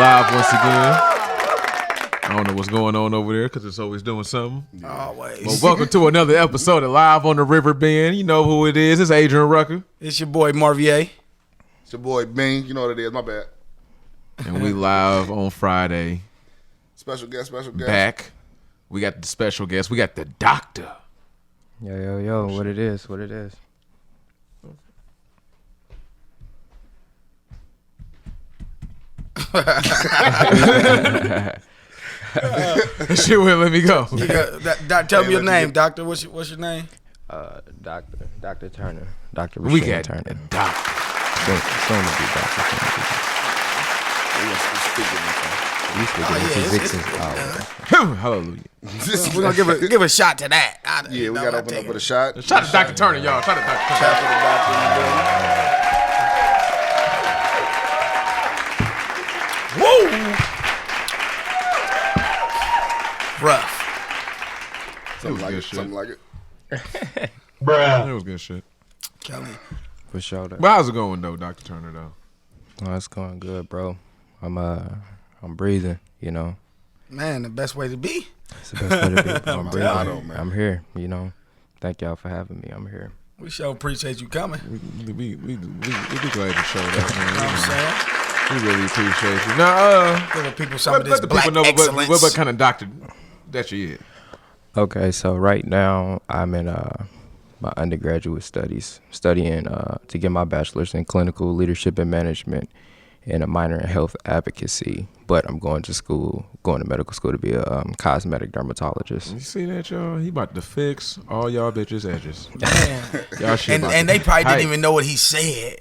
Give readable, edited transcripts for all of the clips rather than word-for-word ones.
live once again. I don't know what's going on over there because it's always doing something. Always. Well, welcome to another episode of Live on the Riverbend. You know who it is. It's Adrian Rucker. It's your boy Marvier. It's your boy Bing. You know what it is. My bad. And we live on Friday. Special guest. Back. We got the special guest. We got the doctor. Yo, what it is. She wouldn't let me go. Tell me your name, doctor. What's your name? Dr. Turner. Dr. We Rasheen got Turner. the doctor. Soon to be Dr. Turner. We speaking Hallelujah. We're gonna give a shot to that. Yeah, we gotta open up with a shot. Shout out to Dr. Turner, y'all. Shout out to Dr. Turner. Shout out to the doctor in the building. Woo! Rough. Something like it. Bruh. It was good shit. Kelly. For sure. But how's it going though, Dr. Turner though? Oh, it's going good, bro. I'm breathing, you know. Man, the best way to be. It's the best way to be. I'm breathing. Man. I'm here, you know. Thank y'all for having me. I'm here. We sure appreciate you coming. We be glad to show that, man. You know what I'm saying? We really appreciate you. Now, Giving people some of this let the black people know excellence. what kind of doctor that you is. Okay, so right now I'm in my undergraduate studies, studying to get my bachelor's in clinical leadership and management and a minor in health advocacy. But I'm going to medical school to be a cosmetic dermatologist. You see that, y'all? He about to fix all y'all bitches' edges. Man. Y'all shit And they probably didn't even know what he said.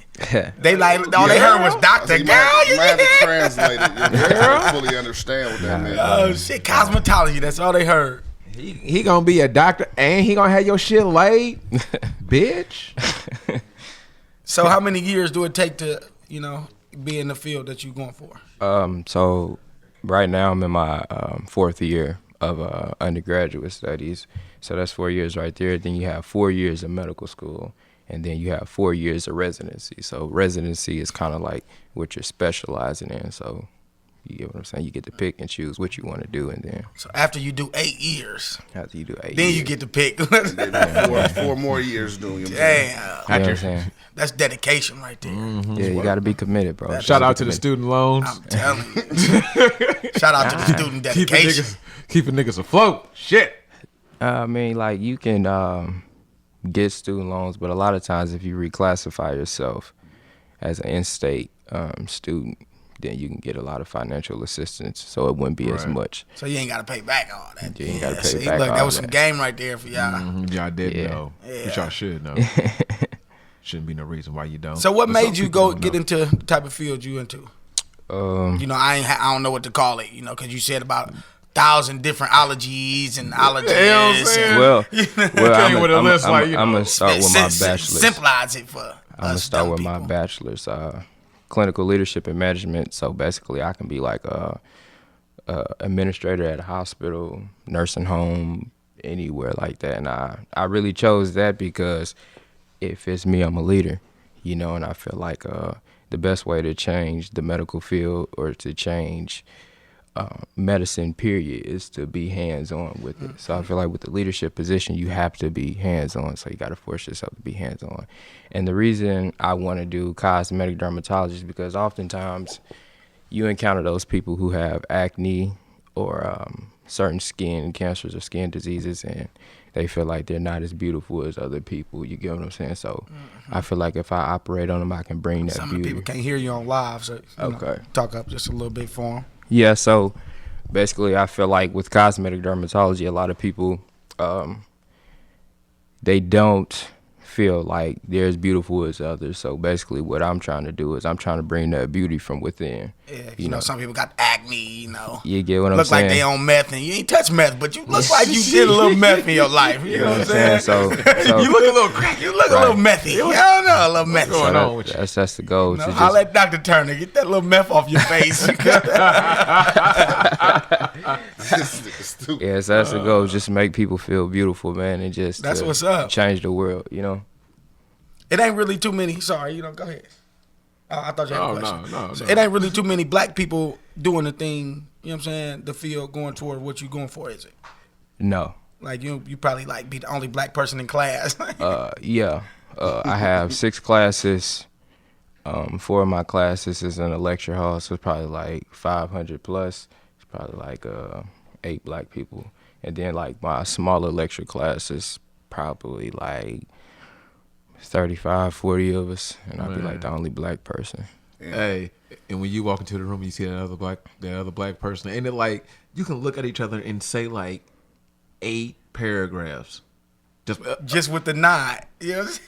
They all they heard was doctor. You Girl, might have to translate it. You know, to fully understand what that means. oh shit, cosmetology. That's all they heard. He gonna be a doctor and he gonna have your shit laid, bitch. So how many years do it take to, be in the field that you're going for? So right now I'm in my fourth year of undergraduate studies. So that's 4 years right there. Then you have 4 years of medical school, and then you have 4 years of residency. So residency is kind of like what you're specializing in. So you get what I'm saying? You get to pick and choose what you want to do, and then So after you do 8 years, then you get to pick. Four more years doing it. Damn. You know what I'm saying? That's dedication right there. Yeah, you got to be committed, bro. Shout out to the student loans. I'm telling you. Shout out to the student dedication. Keeping niggas afloat. Shit. I mean, like, you can get student loans, but a lot of times if you reclassify yourself as an in-state student, then you can get a lot of financial assistance, so it wouldn't be as much. So you ain't got to pay back all that. You ain't got to pay See, back look, all that was that. some game right there for y'all. Y'all didn't Yeah. know. Yeah. But y'all should know. Shouldn't be no reason why you don't. So what But some made you people go don't get know. into the type of field you into? I don't know what to call it, because you said about 1,000 different ologies and ologists. hell I'm saying? Well, Came with a list like, you I'm know. gonna start with my bachelor's. Simplify it for I'm gonna start with my bachelor's, clinical leadership and management. So basically, I can be like a administrator at a hospital, nursing home, anywhere like that. And I really chose that because it fits me. I'm a leader, and I feel like the best way to change the medical field or to change medicine, period, is to be hands-on with it. So I feel like with the leadership position, you have to be hands-on. So you got to force yourself to be hands-on. And the reason I want to do cosmetic dermatology is because oftentimes you encounter those people who have acne or certain skin cancers or skin diseases, and they feel like they're not as beautiful as other people. You get what I'm saying? So I feel like if I operate on them, I can bring that Some beauty. people can't hear you on live, so talk up just a little bit for them. Yeah, so basically I feel like with cosmetic dermatology, a lot of people, they don't feel like they're as beautiful as others. So basically what I'm trying to do is I'm trying to bring that beauty from within. Yeah, you know, some people got acne, You get what I'm look saying? like they on meth, and you ain't touch meth, but you look like you did a little meth in your life. You know what I'm saying? So you look a little crack. You look a little methy. I don't know, a little methy. going on with you? That's the goal. No, to I'll just, let Dr. Turner get that little meth off your face. yeah, so that's the goal. Just make people feel beautiful, man, and just That's what's up. change the world. It ain't really too many. Sorry, go ahead. I thought you had a Oh, question. no. So it ain't really too many black people doing the thing, you know what I'm saying, the field going toward what you going for, is it? No. Like you probably like be the only black person in class. Yeah. I have 6 classes. 4 of my classes is in a lecture hall, so it's probably like 500 plus. It's probably like 8 black people. And then like my smaller lecture class is probably like 35, 40 of us, and I'll be like the only black person. Hey, and when you walk into the room, you see that other black person, and it like you can look at each other and say like 8 paragraphs, just with the nod. You know what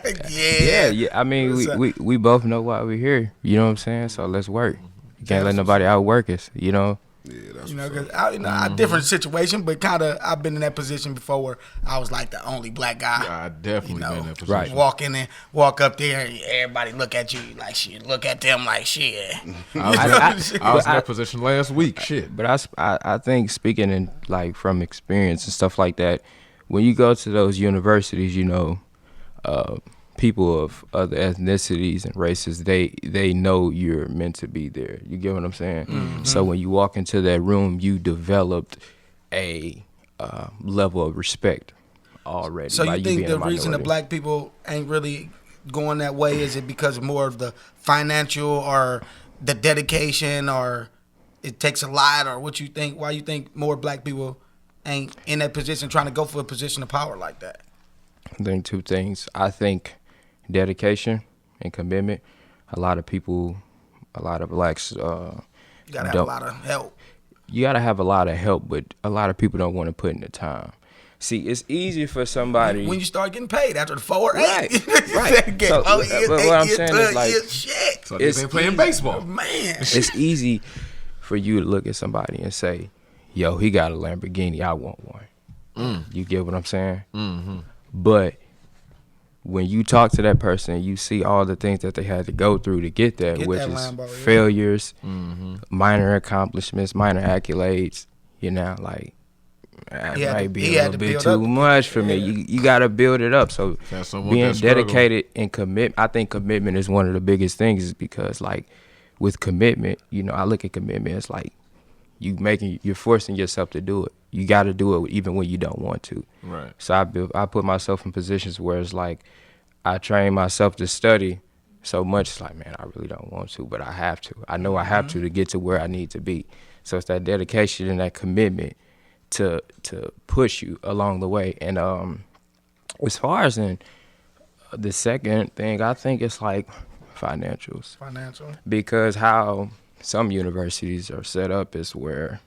I'm saying? Yeah. I mean, we both know why we're here. You know what I'm saying? So let's work. You can't let nobody outwork us. You know. Yeah, that's Because a different situation, but kind of I've been in that position before where I was like the only black guy. I definitely been in that position. Right. Walk up there, and everybody look at you like shit. Look at them like shit. I was in that position last week. Shit. But I think speaking in like from experience and stuff like that, when you go to those universities, you know, people of other ethnicities and races, they know you're meant to be there. You get what I'm saying? Mm-hmm. So when you walk into that room, you developed a level of respect already. So you think the reason the black people ain't really going that way, is it because more of the financial or the dedication, or it takes a lot, or what you think? Why you think more black people ain't in that position trying to go for a position of power like that? I think 2 things. I think dedication and commitment. A lot of blacks you gotta have a lot of help. You gotta have a lot of help, but a lot of people don't want to put in the time. See, it's easy for somebody when you start getting paid after the 4 or 8. Right. So, but what I'm saying is like, shit. So they ain't playing baseball. Man, it's easy for you to look at somebody and say, "Yo, he got a Lamborghini. I want one." You get what I'm saying? Mm-hmm. But when you talk to that person, you see all the things that they had to go through to get that, which is failures, minor accomplishments, minor accolades. You know, like that might be a little bit too much for me. You got to build it up. So being dedicated and I think commitment is one of the biggest things, is because like with commitment, you know, I look at commitment as like you're forcing yourself to do it. You got to do it even when you don't want to. Right. So I put myself in positions where it's like I train myself to study so much. It's like, man, I really don't want to, but I have to. I know I have to get to where I need to be. So it's that dedication and that commitment to push you along the way. And as far as in the second thing, I think it's like financials. Financial. Because how some universities are set up is where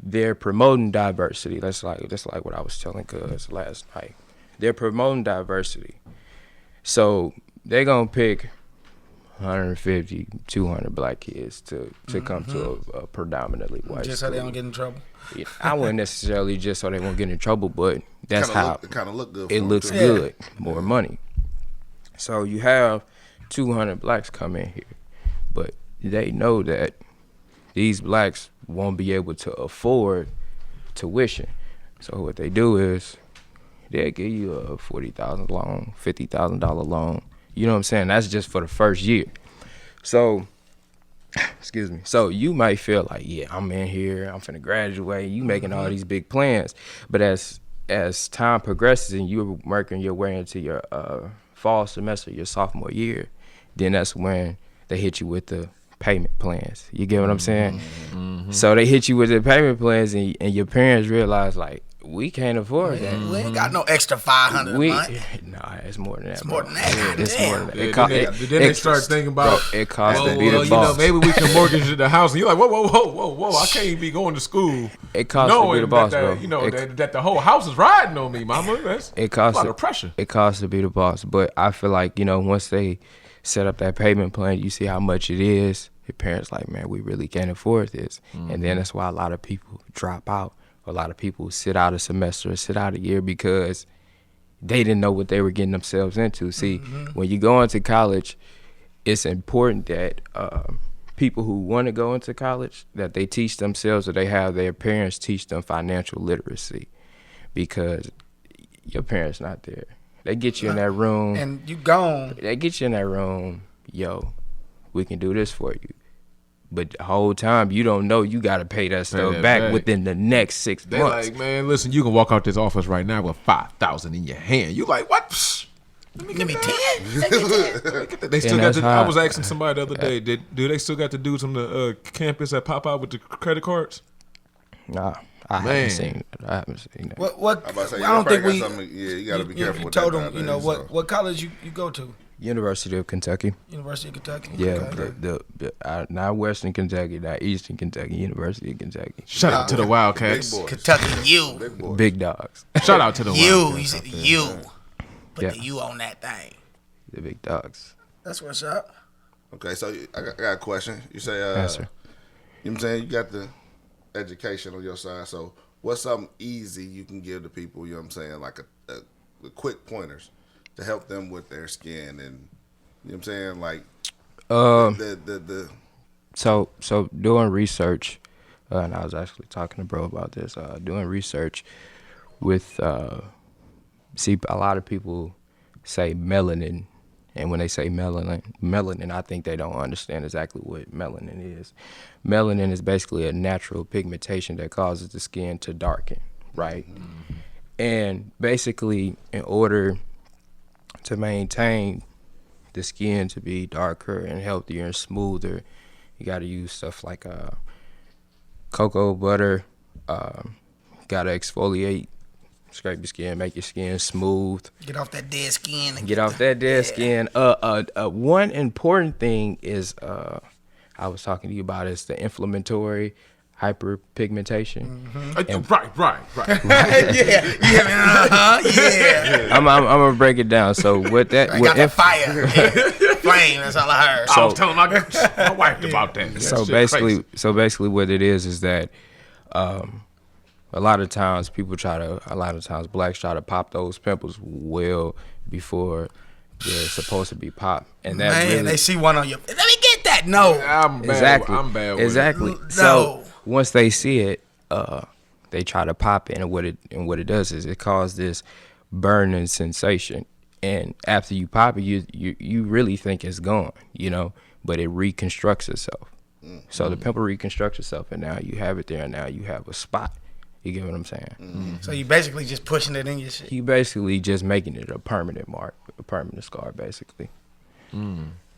they're promoting diversity. That's like what I was telling Cuz last night. They're promoting diversity. So they're going to pick 150, 200 black kids to come to a predominantly white just school. So they don't get in trouble? Yeah, I wouldn't necessarily just so they won't get in trouble, but that's how it look good. It looks good. More money. So you have 200 blacks come in here, but they know that these blacks won't be able to afford tuition. So what they do is they'll give you a $40,000 loan, $50,000 loan. You know what I'm saying? That's just for the first year. So, excuse me. So you might feel like, yeah, I'm in here, I'm finna graduate. You making all these big plans, but as time progresses and you're working your way into your fall semester, your sophomore year, then that's when they hit you with the payment plans. You get what I'm saying? Mm-hmm. So they hit you with the payment plans, and your parents realize like, we can't afford that. We ain't got no extra $500 a month. Nah, it's more than that. It's more than that. It's more than that. Then they start thinking about, it costs to be the boss. Maybe we can mortgage the house. And you're like, whoa. I can't even be going to school. It costs to be the boss, bro. You know, that the whole house is riding on me, mama. That's a lot of pressure. It costs to be the boss. But I feel like, you know, once they set up that payment plan, you see how much it is. Your parents like, man, we really can't afford this. Mm-hmm. And then that's why a lot of people drop out. A lot of people sit out a semester, sit out a year because they didn't know what they were getting themselves into. See, when you go into college, it's important that people who want to go into college, that they teach themselves or they have their parents teach them financial literacy, because your parents not there. They get you in that room. And you gone. They get you in that room. Yo, we can do this for you. But the whole time, you don't know you got to pay that stuff back within the next 6 They months. like, man, listen, you can walk out this office right now with $5,000 in your hand. You like, what? Psh, let me Give me 10. They still And got that's to. how- I was asking somebody the other day, do they still got the dudes on the campus that pop out with the credit cards? Nah, I haven't seen that. What? I'm about to say, I don't think we. Yeah, you got to be careful You with told that. them, what college you go to? University of Kentucky. University of Kentucky. Yeah, Okay. not Western Kentucky, not Eastern Kentucky, University of Kentucky. Shout out to the Wildcats. Big boys. Kentucky, you. Big boys. Big dogs. Shout out to the You. Wildcats. You said out there. you. Put Yeah. the you on that thing. The big dogs. That's what's up. Okay, so I got a question. You say, Answer. you know what I'm saying? You got the education on your side. So what's something easy you can give to people, you know what I'm saying, like a quick pointers to help them with their skin and, you know what I'm saying, like the So doing research, and I was actually talking to bro about this. Doing research with see, a lot of people say melanin, and when they say melanin, I think they don't understand exactly what melanin is. Melanin is basically a natural pigmentation that causes the skin to darken, right? Mm-hmm. And basically, in order to maintain the skin to be darker and healthier and smoother, you got to use stuff like cocoa butter. Got to exfoliate, scrape your skin, make your skin smooth. Get off that dead skin. Get off that dead skin. One important thing is I was talking to you about is the inflammatory hyperpigmentation. Mm-hmm. Right. Yeah. I'm gonna break it down. So what that I got the fire. Flame, that's all I heard. I was telling my wife about that. So basically, what it is that a lot of times blacks try to pop those pimples well before they're supposed to be popped, and that Man, really, they see one on your. Let me get that. No. I'm bad. exactly, I'm bad with exactly. No. So once they see it, they try to pop it, and what it does is it causes this burning sensation, and after you pop it, you really think it's gone, but it reconstructs itself. So the pimple reconstructs itself, and now you have it there, and now you have a spot. You get what I'm saying? So you basically just pushing it in your shit. You basically just making it a permanent mark, a permanent scar, basically.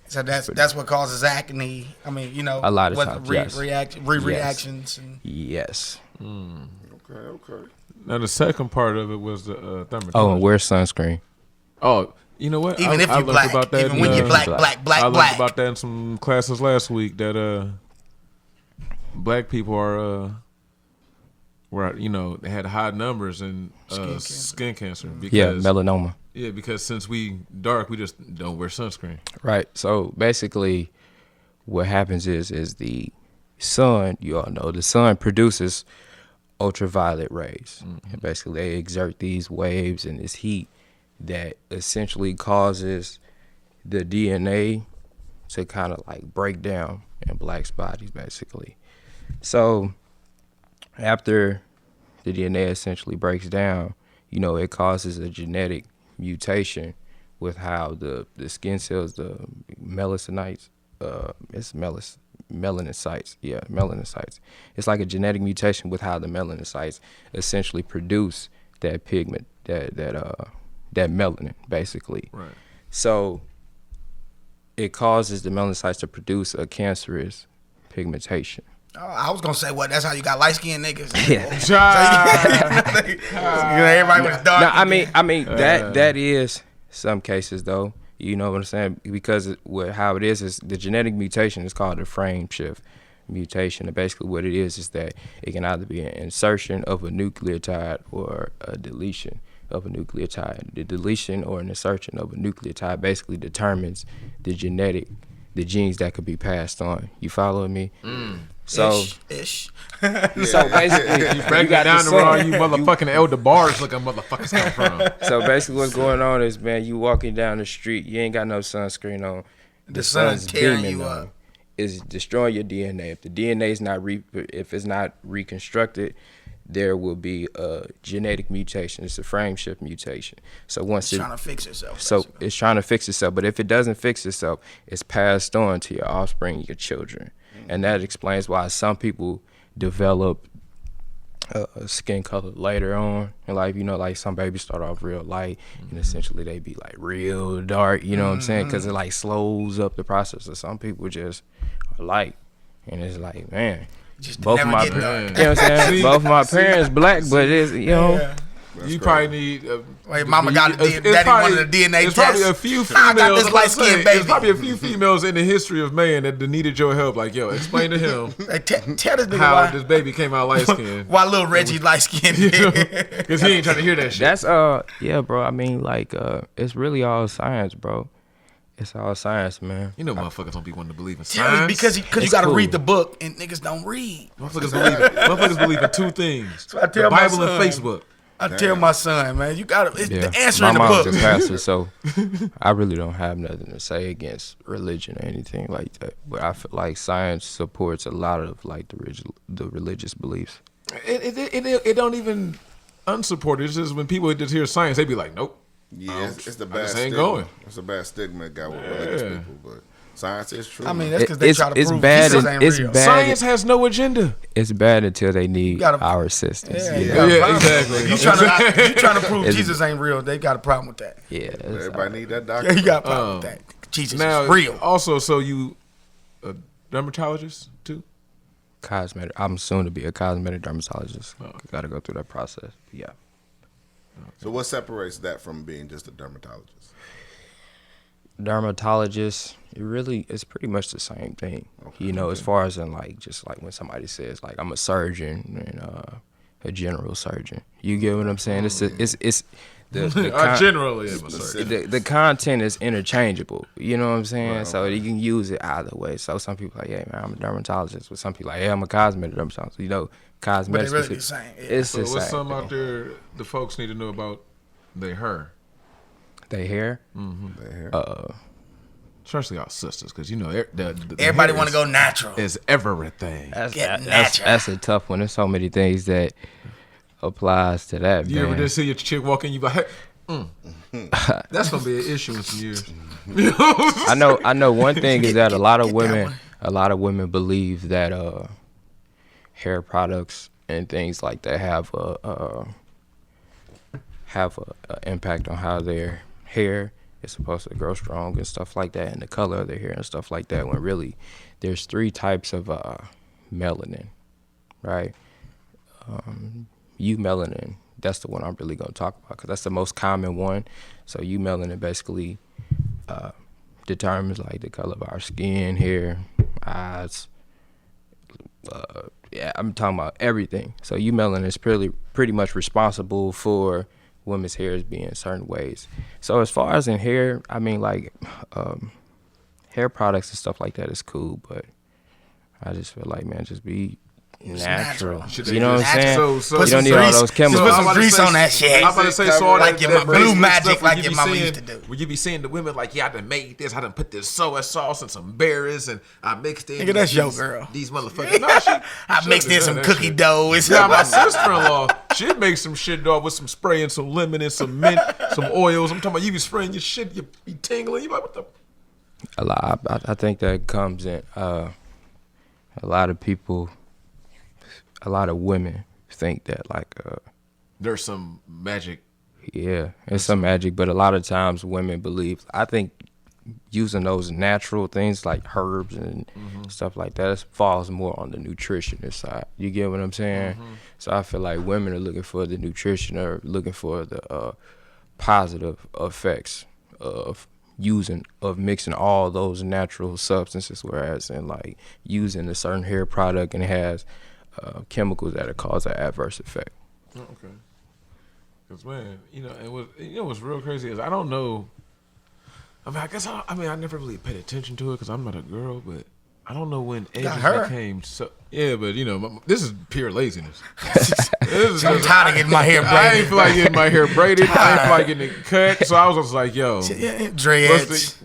So that's what causes acne. I mean, A lot of times, yes. Reactions. And Yes. Okay. Now the second part of it was the dermatology. Oh, and wear sunscreen. Oh, you know what? Even if I you're learned black, about that even when you're black. I learned about that in some classes last week. That black people are they had high numbers in skin cancer. Because, Yeah, melanoma. Yeah, because since we dark, we just don't wear sunscreen. Right. So basically, what happens is the sun. You all know the sun produces ultraviolet rays. And basically, they exert these waves and this heat that essentially causes the DNA to kind of like break down in blacks' bodies, basically. So after the DNA essentially breaks down, it causes a genetic mutation with how the skin cells, the melanocytes, melanocytes. Yeah, melanocytes. It's like a genetic mutation with how the melanocytes essentially produce that pigment, that melanin, basically. Right. So it causes the melanocytes to produce a cancerous pigmentation. Oh, I was gonna say what? That's how you got light skinned niggas. Yeah. Everybody was dark. No, I mean that is some cases though. You know what I'm saying? Because how it is the genetic mutation is called a frame shift mutation. And basically what it is that it can either be an insertion of a nucleotide or a deletion of a nucleotide. The deletion or an insertion of a nucleotide basically determines the genes that could be passed on. You follow me? So ish. So basically, You break it down to where all you motherfucking elder bars looking motherfuckers come from. So basically, what's going on is, man, you walking down the street, you ain't got no sunscreen on. The sun's tearing you on. up. It's destroying your DNA. If the DNA is not if it's not reconstructed, there will be a genetic mutation. It's a frame shift mutation. So once It's trying to fix itself. so basically. it's trying to fix itself. But if it doesn't fix itself, it's passed on to your offspring, your children, and that explains why some people develop skin color later on in life. You know, like some babies start off real light, and essentially they be like real dark. You know what I'm saying? Because it like slows up the process. So some people just are light, and it's like, man. Just Both of never my get dark. you know what I'm saying? Both of my parents black, but it's Yeah. You probably need. Wait, mama got a it's daddy probably- wanted a DNA It's test. probably a few I females. got this I'm about to light-skinned say, baby. There's probably a few females in the history of man that needed your help. Like, yo, explain to him Hey, tell this nigga how this baby came out light skinned. why little Reggie light skinned. Because he ain't trying to hear that shit. that's yeah, bro. I mean, like it's really all science, bro. It's all science, man. You know, motherfuckers don't be wanting to believe in Tell me, science. because you It's got to cool. read the book and niggas don't read. Motherfuckers believe in two things: So I the tell my Bible and son. Facebook. I tell my son, man, you got to. Yeah, The answer my in the mom's book. a pastor, so I really don't have nothing to say against religion or anything like that. But I feel like science supports a lot of like the religious beliefs. It don't even unsupported. It's just when people just hear science, they be like, nope. Yeah, it's the I bad just ain't stigma. going. It's a bad stigma it got with religious Yeah. people, but science is true. I mean, that's because they try to it's prove bad. Jesus ain't It's real. bad. Science has no agenda. It's bad until they need gotta- our assistance. Yeah, Yeah, you yeah, got a Yeah, problem. exactly. You trying to prove It's- Jesus ain't real? They got a problem with that. that's Everybody need that doctor. Yeah, you got a problem with that. Jesus Now, is real. also, so you a dermatologist too? cosmetic. I'm soon to be a cosmetic dermatologist. Oh, okay. Got to go through that process. Yeah. So what separates that from being just a dermatologist? Dermatologist, it's pretty much the same thing. You know, as far as in like just like when somebody says like I'm a surgeon and a general surgeon. You get what I'm saying? It's the Generally, I'm a surgeon. the content is interchangeable. You know what I'm saying? So you can use it either way. So some people like, yeah, man, I'm a dermatologist. But some people like, yeah, I'm a cosmetic dermatologist. You know, cosmetic. But they really the same. Yeah. It's So the what's same something thing. out there the folks need to know about their hair? They hair. Especially our sisters, because you know the Everybody hair want to go natural. is everything. That's a tough one. There's so many things that applies to that. You ever man. just see your chick walk in, you be like, hey, that's gonna be an issue in some years. I know one thing is that a lot of Get that women believe that hair products and things like that have a impact on how their hair is supposed to grow strong and stuff like that, and the color of their hair and stuff like that, when really there's 3 types of melanin, right? Melanin, that's the one I'm really going to talk about because that's the most common one. So melanin basically determines like the color of our skin, hair, eyes. I'm talking about everything. So melanin is pretty much responsible for women's hairs being certain ways. So as far as in hair, I mean like hair products and stuff like that is cool, but I just feel like, man, just be natural. natural. You know what I'm saying? So you don't need all those Just chemicals. put some I'm about to grease say- on that shit. I'm about to say, so all Like that, your that blue basic magic, stuff like where you your be mama seeing- used to do. Where you be seeing the women like, yeah, I done made this, I done put this soy sauce and some berries, and I mixed in. Nigga, that's your these- girl. These motherfuckers. No, she, I mixed in some cookie shit. dough. It's Yeah, my sister-in-law, she makes some shit, dog, with some spray and some lemon and some mint, some oils. I'm talking about you be spraying your shit, you be tingling. You like, what the? A lot. I think that comes in. A lot of people, a lot of women think that like, There's some magic. yeah, it's some magic, but a lot of times women believe. I think using those natural things like herbs and stuff like that falls more on the nutritionist side. You get what I'm saying? So I feel like women are looking for the nutrition or looking for the positive effects of mixing all those natural substances, whereas in like using a certain hair product and it has chemicals that cause an adverse effect. Oh, okay. Because man, what's real crazy is I don't know. I mean, I never really paid attention to it because I'm not a girl, but I don't know when ages her. became so. Yeah, but this is pure laziness. I'm tired of getting my hair I ain't braided. feel like getting my hair braided. I ain't feel like getting it cut. So I was just like, yo, Yeah, what's dreads.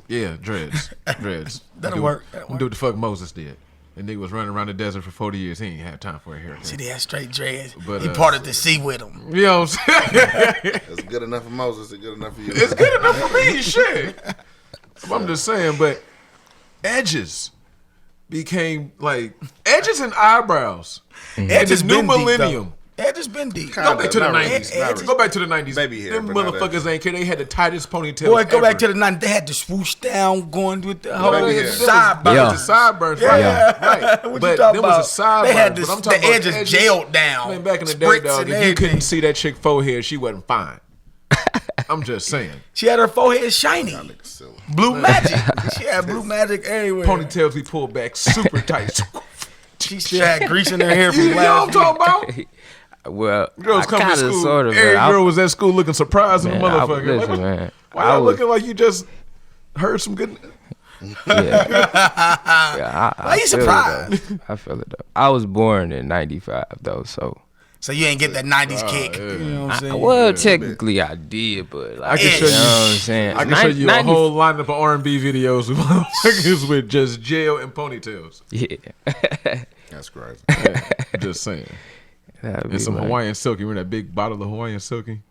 dreads. That'll Do- work. I'm do what the fuck Moses did. And nigga was running around the desert for 40 years. He ain't had time for a haircut. See, they had straight dreads. But, He parted the sea with them. You know what I'm saying? It's good enough for Moses. It's good enough for you. It's good enough for me. Shit. I'm just saying, but edges became like edges and eyebrows. Edges And the new been deep, millennium. Edges been deep. Kinda. Go back to the Not 90s. really. Not really. Go back to the 90s. Baby hair, Them but not motherfuckers ain't care. They had the tightest ponytails. Boy, go back to ever. the 90s. They had the swoosh down going with the whole Baby hair. sideburns. Yeah. The sideburns, Yeah. right? Yeah. Right. What you But talking there was a about? sideburn. They had but the I'm talking edges about jailed down. Man, back in the day, Spritz dog, and if you everything. couldn't see that chick forehead, she wasn't fine. I'm just saying. She had her forehead shiny. Nigga silly. Blue magic. She had blue magic everywhere. Ponytails we pulled back super tight. She still had grease in her hair from You know what I'm last talking week. about? Well, Girls I come to kinda school. sort of. Every man. girl was at school looking surprised in the Man, motherfucker. listen, Like, man. why I y'all was- looking like you just heard some good? Yeah, Why you feel it, surprised? though. I feel it though. I was born in '95 though, so So you ain't get that 90s kick. yeah. You know what I'm saying? well, technically I did, but like, I can show you you- know what I'm saying. I can show you a 90 whole lineup of R&B videos with motherfuckers with just jail and ponytails. Yeah, That's crazy. Just saying. That'd be And some like- Hawaiian Silky. Remember that big bottle of Hawaiian Silky?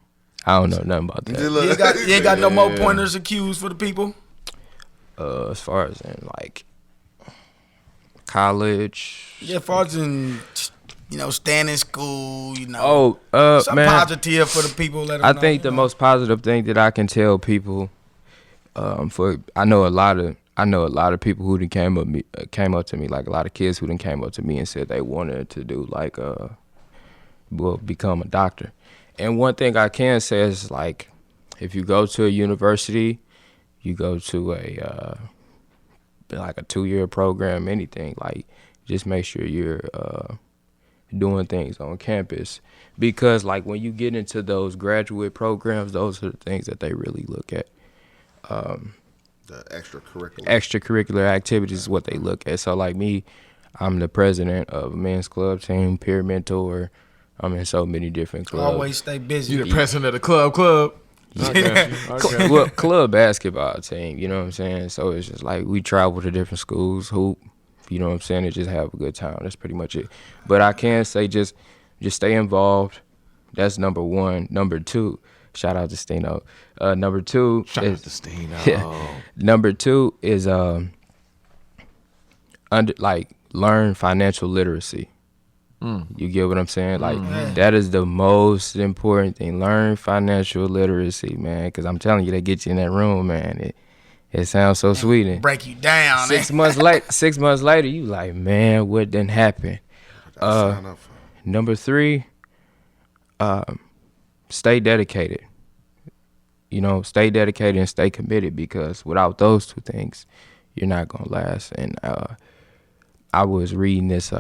I don't know nothing about that. You ain't got no more pointers or cues for the people? As far as in like college. Yeah, as far as in, staying in school, something man, positive for the people. Let them I know, think the most positive thing that I can tell people, I know a lot of people who came up to me, like a lot of kids who came up to me and said they wanted to do like become a doctor. And one thing I can say is like, if you go to a university, you go to a 2-year program, anything, like just make sure you're doing things on campus, because like when you get into those graduate programs, those are the things that they really look at. The extracurricular. Extracurricular activities is what they look at. So like me, I'm the president of a men's club team, peer mentor. I'm in so many different clubs. Always stay busy. You the president of the club. Okay. Well, club basketball team, you know what I'm saying? So it's just like we travel to different schools, hoop, you know what I'm saying, and just have a good time. That's pretty much it. But I can say just stay involved. That's number one. Number two, shout out to Stino. Number two Shout is out to Stino. number two is learn financial literacy. You get what I'm saying? Like that is the most important thing. Learn financial literacy, man. Because I'm telling you, they get you in that room, man. It sounds so sweet. And Break you down. 6 months later, you like, man, what done happened? Sign up for. Number three, stay dedicated. Stay dedicated and stay committed, because without those two things, you're not gonna last. And I was reading this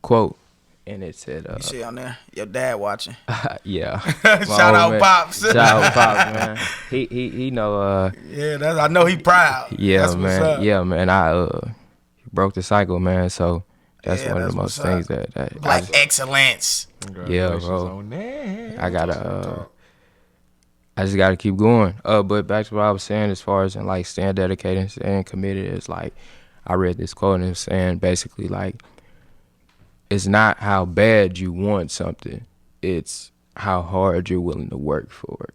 quote, and it said, You see on there, your dad watching. yeah. Shout out man. Pops. Shout out Pops, man. He know. Yeah, I know he proud. Yeah, That's man. What's up. Yeah, man. I broke the cycle, man. So that's Yeah, one of that's the most what's things that I Black just- excellence. Yeah, bro. On that. I gotta. I just gotta keep going. But back to what I was saying, as far as in like staying dedicated and staying committed, is like I read this quote and it's saying basically like, it's not how bad you want something, it's how hard you're willing to work for it.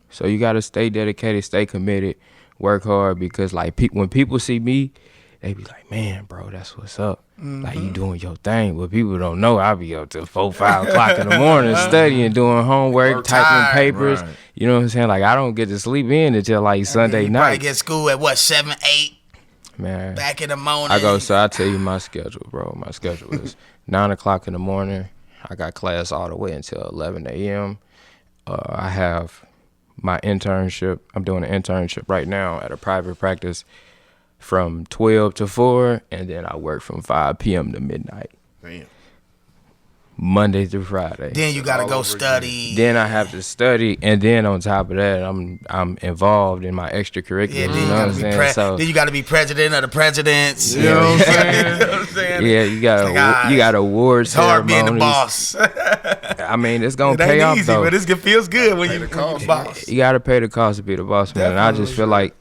So you gotta stay dedicated, stay committed, work hard, because like when people see me, they be like, man, bro, that's what's up. Like you doing your thing. But people don't know I be up till 4, 5 o'clock in the morning studying, doing homework, Work typing tired. papers. Right. You know what I'm saying? Like I don't get to sleep in until like Sunday You probably night. get school at 7, 8, Man. back in the morning. So I tell you my schedule, bro. My schedule is 9 o'clock in the morning. I got class all the way until 11 a.m. I have my internship. I'm doing an internship right now at a private practice from 12 to 4, and then I work from 5 p.m. to midnight, Damn. Monday through Friday. Then you gotta all go over study. Then I have to study, and then on top of that, I'm involved in my extracurriculars. Yeah, you know what I'm saying? So then you gotta be president of the presidents. You know what I'm saying? You know what I'm saying? yeah, you got awards. It's hard being the ceremonies. boss. I mean, it's gonna It pay ain't off easy, though. but it feels good when Pay you the the cost. boss. You gotta pay the cost to be the boss, man. And I just feel like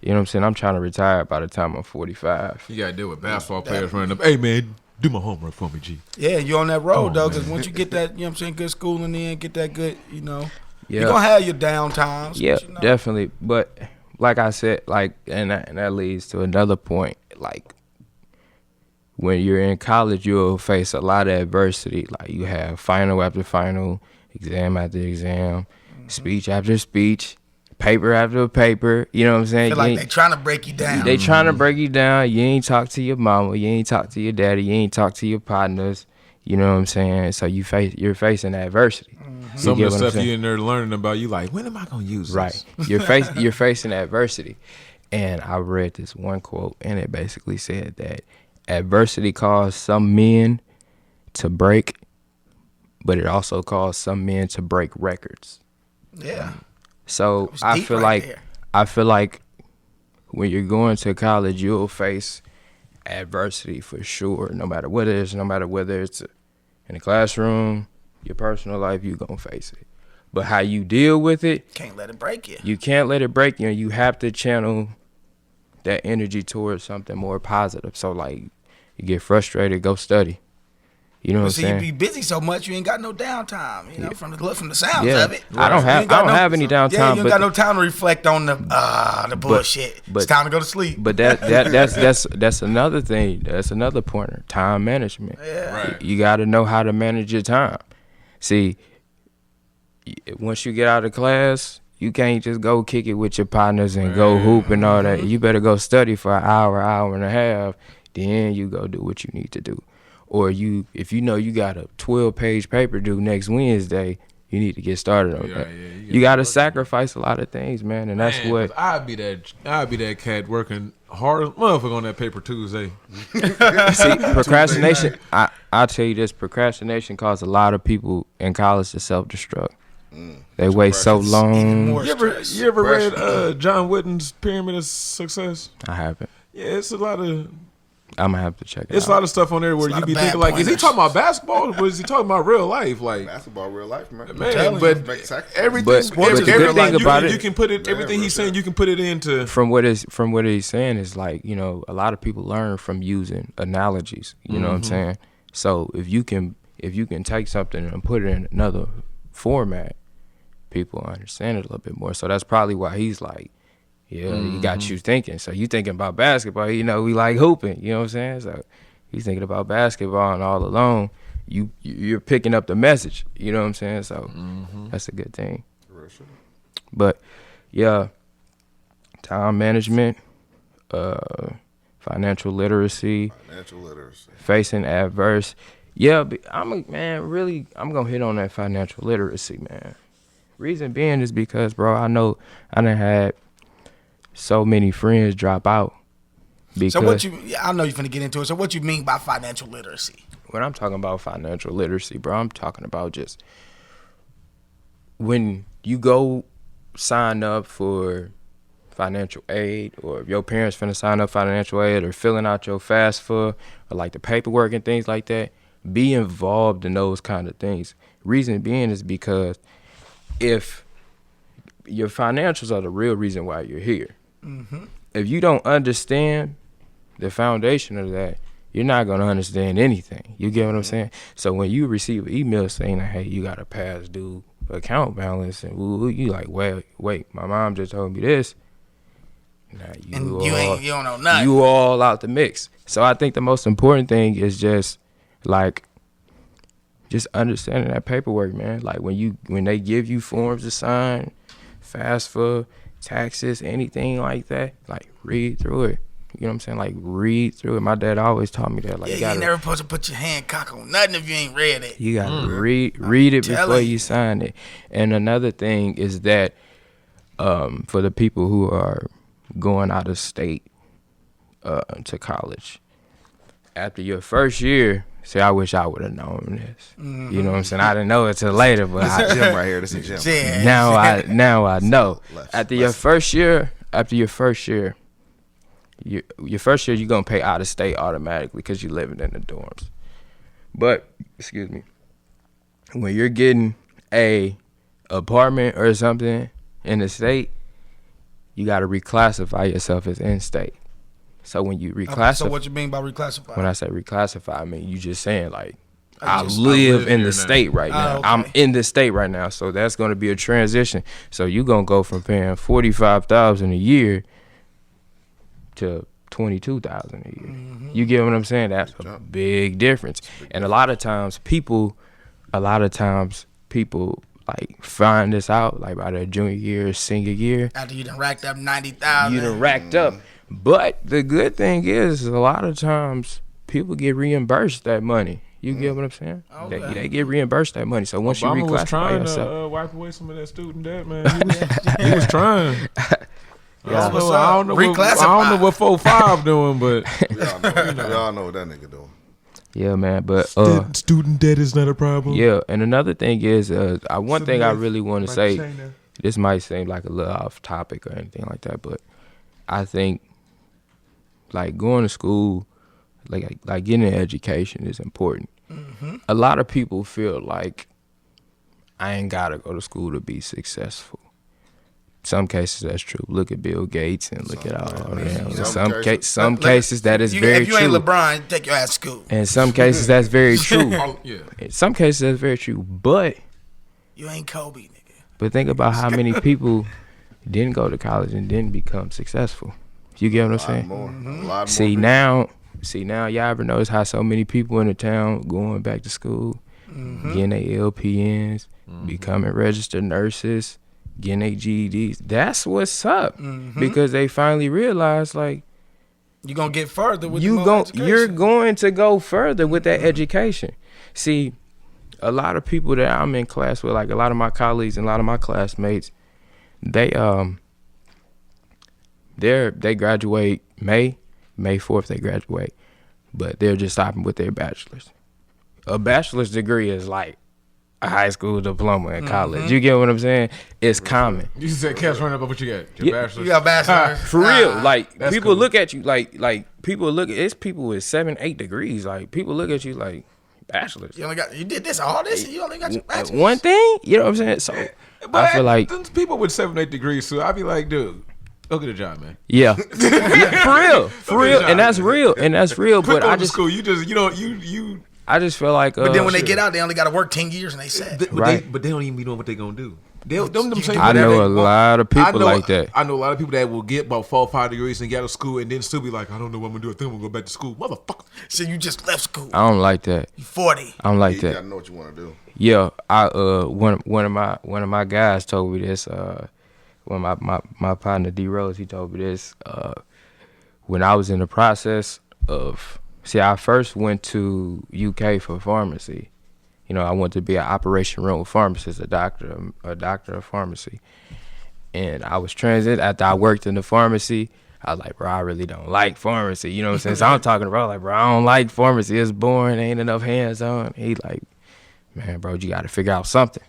You know what I'm saying? I'm trying to retire by the time I'm 45. You gotta deal with basketball players running up. Hey man, do my homework for me, G. Yeah, you on that road, Oh, though, man. because once you get that, you know what I'm saying, good schooling in, get that good, you know, Yeah. you're going to have your downtimes. Yeah, but, you know. definitely. But like I said, like, and that leads to another point. Like, when you're in college, you'll face a lot of adversity. Like, you have final after final, exam after exam, speech after speech, paper after paper. You know what I'm saying? Feel like they trying to break you down. They trying to break you down. You ain't talk to your mama. You ain't talk to your daddy. You ain't talk to your partners. You know what I'm saying? So you're facing adversity. Some get of the what I'm stuff saying? you in there learning about, you like, when am I gonna use this? Right. You're facing adversity. And I read this one quote, and it basically said that adversity caused some men to break, but it also caused some men to break records. Yeah. So was I deep feel right like there. when you're going to college, you'll face adversity for sure. No matter what it is, no matter whether it's in the classroom, your personal life, you're gonna face it. But how you deal with it, Can't let it break you. you can't let it break you, and you have to channel that energy towards something more positive. So like, you get frustrated, go study. You know what I'm See, you saying? be busy so much, you ain't got no downtime. You know, from the sounds Yeah. of it. I don't You have ain't got have any downtime. Yeah, you ain't but got no time to reflect on the bullshit. but- it's time to go to sleep. But that's another thing. That's another pointer. Time management. Yeah. Right. You got to know how to manage your time. See, once you get out of class, you can't just go kick it with your partners and go hoop and all that. You better go study for an hour and a half. Then you go do what you need to do. Or if you know you got a 12-page paper due next Wednesday, you need to get started on that. You got to sacrifice a lot of things, man, and that's Man, what. 'cause I'd be that cat working hard as motherfucker on that paper Tuesday. See, procrastination. I'll tell you this: procrastination caused a lot of people in college to self-destruct. They wait so Even long. more You ever stress. you ever read John Wooden's Pyramid of Success? I haven't. Yeah, it's a lot of I'm gonna have to check it it's a out. lot of stuff on there where It's a you lot be of thinking bad like, is he pointers. talking about basketball or is he talking about real life? Like, Basketball, real life, man. man, but Make sacrifices. everything, But the good thing about it- you can put it. Everything he's saying, you can put it into. From what he's saying is like, you know, a lot of people learn from using analogies. You know what I'm saying? So if you can take something and put it in another format, people understand it a little bit more. So that's probably why he's like, yeah, he got you thinking. So you thinking about basketball, you know, we like hooping, you know what I'm saying? So he's thinking about basketball, and all along you're picking up the message, you know what I'm saying? So that's a good thing. But yeah, time management, financial literacy, facing adverse. Yeah, but I'm gonna hit on that financial literacy, man. Reason being is because, bro, I know I done had so many friends drop out. Because So I know you're finna get into it. So what you mean by financial literacy? when I'm talking about financial literacy, bro, I'm talking about just when you go sign up for financial aid, or if your parents finna sign up financial aid, or filling out your FAFSA, or like the paperwork and things like that, be involved in those kind of things. Reason being is because if your financials are the real reason why you're here, if you don't understand the foundation of that, you're not going to understand anything. You get what I'm saying? So when you receive an email saying, hey, you got a past due account balance, and you like, wait, my mom just told me this. Now You don't know nothing. You all out the mix. So I think the most important thing is just understanding that paperwork, man. Like when they give you forms to sign, FAFSA, taxes, anything like that, like read through it. You know what I'm saying? Like read through it. My dad always taught me that. Like You ain't never supposed to put your hand cock on nothing if you ain't read it. you gotta read it before telling you you. sign it. And another thing is that for the people who are going out of state to college, after your first year, see, I wish I would have known this. You know what I'm saying? I didn't know it till later, but Jim right here. This is Jim. Yeah. now I know. Left, After your first year, your first year, you're gonna pay out of state automatically because you're living in the dorms. But excuse me, when you're getting a apartment or something in the state, you got to reclassify yourself as in-state. So when you reclassify, So what you mean by reclassify? when I say reclassify, I mean you just saying like I I just- live in here the now. state right now. okay. I'm in the state right now, so that's going to be a transition. So you gonna go from paying $45,000 a year to $22,000 a year. You get what I'm saying? That's a big difference. And a lot of times people like find this out like by their junior year, senior year. After you done racked up 90,000. You done racked up. But the good thing is a lot of times people get reimbursed that money. You get what I'm saying? Okay. They get reimbursed that money. So once Obama you was reclassify trying yourself, to wipe away some of that student debt, man. He was trying. That's what's I don't up. know what 4-5 doing, but We all know what that nigga doing. yeah, man. But student debt is not a problem. yeah, and another thing is, one thing I really want to say. This might seem like a little off topic or anything like that, but I think like going to school, like getting an education is important. A lot of people feel like I ain't gotta go to school to be successful. Some cases that's true. Look at Bill Gates and look at all them. Some cases that is very If you true. ain't LeBron, take your ass to school. In some cases that's very true. Yeah. In some cases that's very true. But You ain't Kobe, nigga. think about how many people didn't go to college and didn't become successful. You get what I'm saying? A lot more. See now, y'all ever notice how so many people in the town going back to school, getting their LPNs, becoming registered nurses, getting their GEDs? That's what's up because they finally realized like You gonna get further with you're education. going to go further with that education. See, a lot of people that I'm in class with, like a lot of my colleagues and a lot of my classmates, they graduate May 4th they graduate, but they're just stopping with their bachelor's. A bachelor's degree is like a high school diploma in college. You get what I'm saying? It's common. You said, "Cash, run up what you got? Your bachelor's." You got bachelor's. For real, like That's people cool. look at you like people look at it's people with 7-8 degrees. Like people look at you like bachelor's. You did this, all this, and you only got your bachelor's. One thing, you know what I'm saying? So But I feel like there's people with 7-8 degrees, so I'd be like, dude, go get a job, man. yeah, for real, and that's real, Quit But going I to just school. You I just feel like. But then when they get out, they only got to work 10 years and they set. Right. But they don't even be knowing what they're gonna do. Them same I people know that a lot of people like that. I know a lot of people that will get about 4-5 degrees and get out of school and then still be like, I don't know what I'm gonna do. I think I'm gonna go back to school, motherfucker. So you just left school. I don't like that. You 40. I don't like You that. gotta know what you want to do. Yeah, one of my guys told me this. When my partner D Rose, he told me this. When I was in the process of I first went to UK for pharmacy. You know, I wanted to be an operation room pharmacist, a doctor of pharmacy. And I was transit after I worked in the pharmacy. I was like, bro, I really don't like pharmacy. You know what I'm saying? So I'm talking to bro, like, bro, I don't like pharmacy. It's boring. Ain't enough hands on. He like, man, bro, you got to figure out something.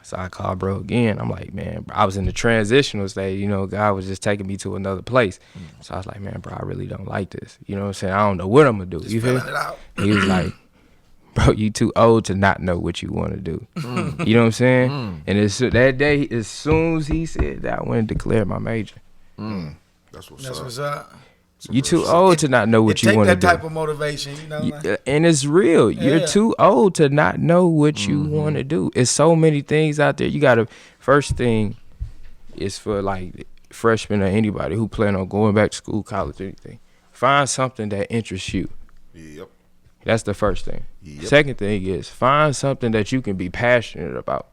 So I called bro again. I'm like, man, bro, I was in the transitional stage. You know, God was just taking me to another place. So I was like, man, bro, I really don't like this. You know what I'm saying? I don't know what I'm going to do. Just You feel filling it out. He was like, bro, you too old to not know what you want to do. You know what I'm saying? And that day, as soon as he said that, I went and declared my major. That's what's That's up. what's up. You too old to not know what you Take want to that do. type of motivation, you know. Like, And it's real. You're Yeah. too old to not know what you want to do. It's so many things out there. You got to, first thing is for like freshmen or anybody who plan on going back to school, college, anything. Find something that interests you. Yep. That's the first thing. Yep. Second thing is find something that you can be passionate about.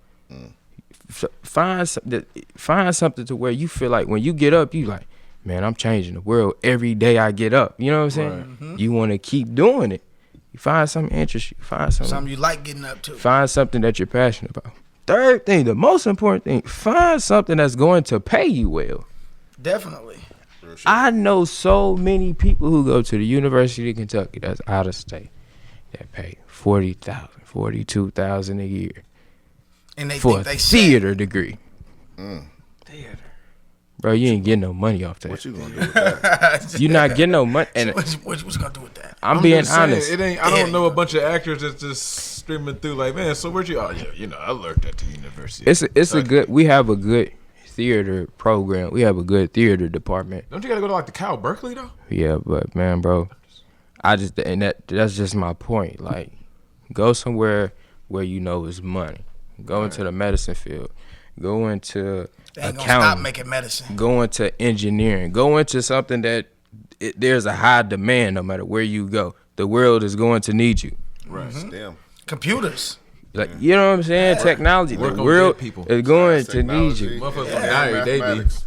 Find something to where you feel like when you get up, you like, man, I'm changing the world every day I get up. You know what I'm saying? You want to keep doing it. You find something interesting. Find something you like getting up to. Find something that you're passionate about. Third thing, the most important thing, find something that's going to pay you well. Definitely. I know so many people who go to the University of Kentucky that's out of state that pay $40,000, $42,000 a year And they for think a they theater degree. Theater. Bro, you ain't getting no money off that. What you gonna do with that? You're not getting no money. And What you gonna do with that? I'm being just saying, honest. It ain't. I don't know a bunch of actors that's just streaming through like, man. So where'd you? Oh yeah, I learned at the university. It's a good. We have a good theater program. We have a good theater department. Don't you gotta go to like the Cal Berkeley though? Yeah, but man, bro, that's just my point. Like, go somewhere where you know is money. Go into the medicine field. Go into They ain't gonna accounting. stop making medicine. Go into engineering. Go into something that there's a high demand no matter where you go. The world is going to need you. Right. Damn. Computers. Like, you know what I'm saying? Technology. Work the on world dead people. is going Science, to need technology, you. Motherfuckers and die every day, mathematics.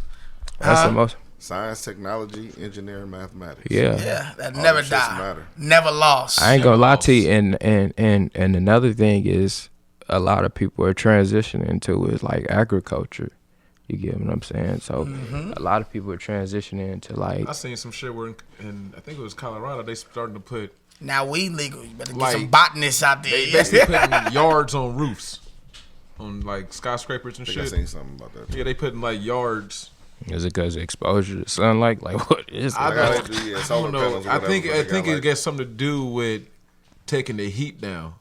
That's the most. Science, technology, engineering, mathematics. Yeah. Yeah, that All never them shits die. matter. Never lost. I ain't gonna Never lie lost. to you, and another thing is a lot of people are transitioning to is like agriculture. You get what I'm saying? So a lot of people are transitioning into like I seen some shit where in I think it was Colorado, they starting to put Now weed legal. You better get Like, some botanists out there. they basically putting yards on roofs, on like skyscrapers and I think I shit. seen something about that. Yeah, they putting like yards. is it because of exposure to sunlight? Like what is I it? Like, don't, I do, yeah, I solar don't know. panels or I whatever, think but they I think got, it like- gets something to do with taking the heat down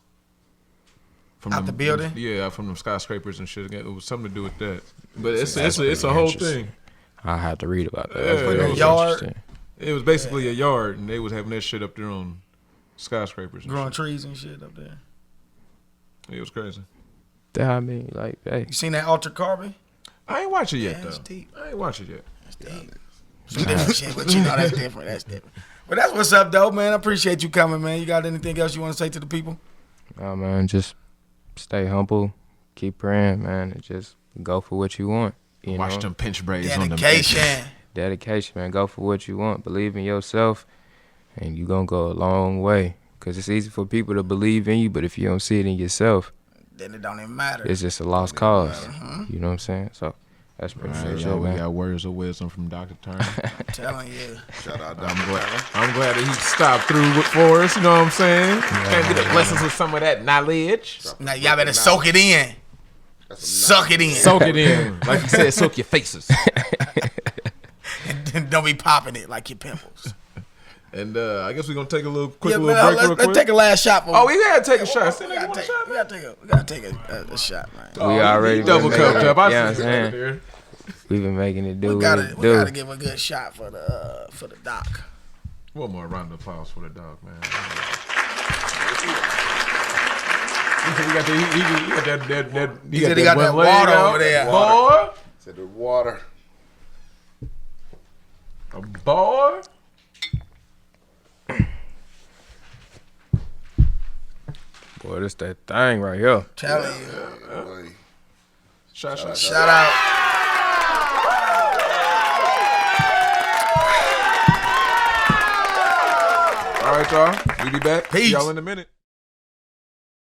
from Out the building? Yeah, from the skyscrapers and shit. It was something to do with that. But it's That's a pretty whole interesting. thing. I have to read about that. Yeah, That's very it was- Yard. interesting. It was basically a yard, and they was having that shit up there on skyscrapers. And Growing shit. trees and shit up there. It was crazy. That I mean, like, hey, You seen that Ultra Carbon? I ain't watch it yet Yeah, though. it's deep. I ain't watch it yet. Some different shit, but you know that's different. That's different. But that's what's up, though, man. I appreciate you coming, man. You got anything else you want to say to the people? man, just stay humble, keep praying, man, and just go for what you want. You Watch know? them pinch braids on them. Dedication. Dedication, man. Go for what you want. Believe in yourself, and you gonna go a long way. Cause it's easy for people to believe in you, but if you don't see it in yourself, Then it don't even matter. it's just a lost cause. You know what I'm saying? So that's pretty All right, much y'all, it, we man. got words of wisdom from Dr. Turner. I'm telling you. Shout out I'm Dr. glad, Turner. I'm glad that he stopped through for us. You know what I'm saying? Can't get the blessings with some of that knowledge. Now y'all better soak it in. Suck it in. Soak it in, like you said. Soak your faces. And don't be popping it like your pimples. And I guess we're gonna take a little quick Yeah, little man, break real let's quick. take a last shot. Oh, we gotta take a shot. We Say, nigga, gotta want a take, shot, we man? gotta take a shot, man. Oh, We he already double been cupped making up. it. I Yeah, see I'm it saying. right there. We've been making it do We what gotta it do. give a good shot for the doc. One more round of applause for the dog, man. We got He said he got that one leg water out. over there. Boy, Said the water. a boy. Boy, this that thing right here. Telling you. Boy. Shot. Shout out. All right, y'all. We be back. Peace. Y'all in a minute.